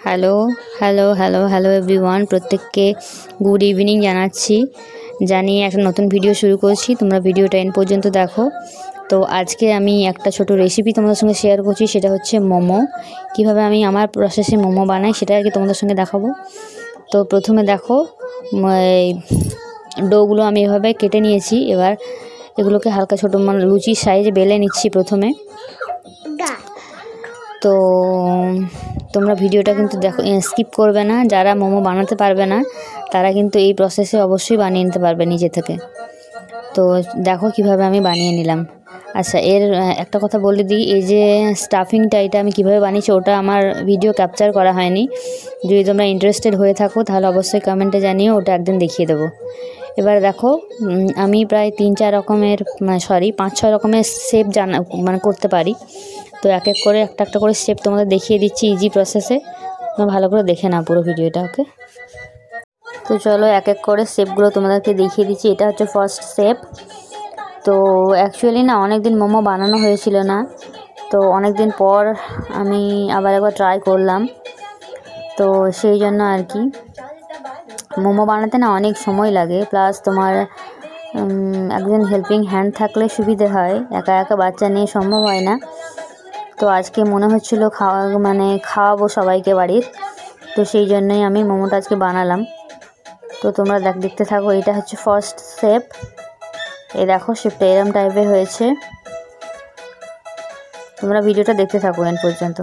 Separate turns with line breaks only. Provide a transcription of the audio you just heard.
Hello hello hello hello everyone, প্রত্যেককে good evening জানাচ্ছি। জানিয়ে একটা নতুন ভিডিও শুরু করছি, তোমরা ভিডিওটা এন্ড পর্যন্ত দেখো। তো আজকে আমি একটা ছোট রেসিপি তোমাদের সঙ্গে শেয়ার করছি, সেটা হচ্ছে মোমো। কিভাবে আমি আমার প্রসেসে মোমো বানাই সেটা আর কি তোমাদের সঙ্গে দেখাবো। তো প্রথমে দেখো, ডোগুলো আমি এভাবে কেটে নিয়েছি। এবার এগুলোকে হালকা ছোটো মানে লুচির সাইজে বেলে নিচ্ছি প্রথমে। তো তোমরা ভিডিওটা কিন্তু দেখো, স্কিপ করবে না। যারা মোমো বানাতে পারবে না তারা কিন্তু এই প্রসেসে অবশ্যই বানিয়ে নিতে পারবে নিজে থেকে। তো দেখো কিভাবে আমি বানিয়ে নিলাম। আচ্ছা, এর একটা কথা বলে দিই, এই যে স্টাফিংটা এটা আমি কিভাবে বানিয়েছি ওটা আমার ভিডিও ক্যাপচার করা হয়নি। যদি তোমরা ইন্টারেস্টেড হয়ে থাকো তাহলে অবশ্যই কমেন্টে জানিও, ওটা একদিন দেখিয়ে দেবো। এবার দেখো, আমি প্রায় 3-4 রকমের 5-6 রকমের শেপ করতে পারি। তো এক এক করে একটা একটা করে শেপ তোমাদের দেখিয়ে দিচ্ছি ইজি প্রসেসে। তোমরা ভালো করে দেখে নাও পুরো ভিডিওটা, ওকে? তো চলো এক এক করে শেপগুলো তোমাদেরকে দেখিয়ে দিচ্ছি। এটা হচ্ছে ফার্স্ট শেপ। তো অ্যাকচুয়ালি না অনেক দিন মোমো বানানো হয়েছিল না, তো অনেক দিন পর আমি আবার একবার ট্রাই করলাম। তো সেই জন্য আর কি, মোমো বানাতে না অনেক সময় লাগে, প্লাস তোমার একজন হেল্পিং হ্যান্ড থাকলে সুবিধে হয়, একা একা বাচ্চা নিয়ে সম্ভব হয় না। তো আজকে মনে হচ্ছিল খাওয়াবো সবাইকে বাড়ির, তো সেই জন্যই আমি মোমোটা আজকে বানালাম। তো তোমরা দেখতে থাকো। এটা হচ্ছে ফার্স্ট শেপ। এই দেখো শেপটা এরম টাইপের হয়েছে। তোমরা ভিডিওটা দেখতে থাকো এন্ড পর্যন্ত।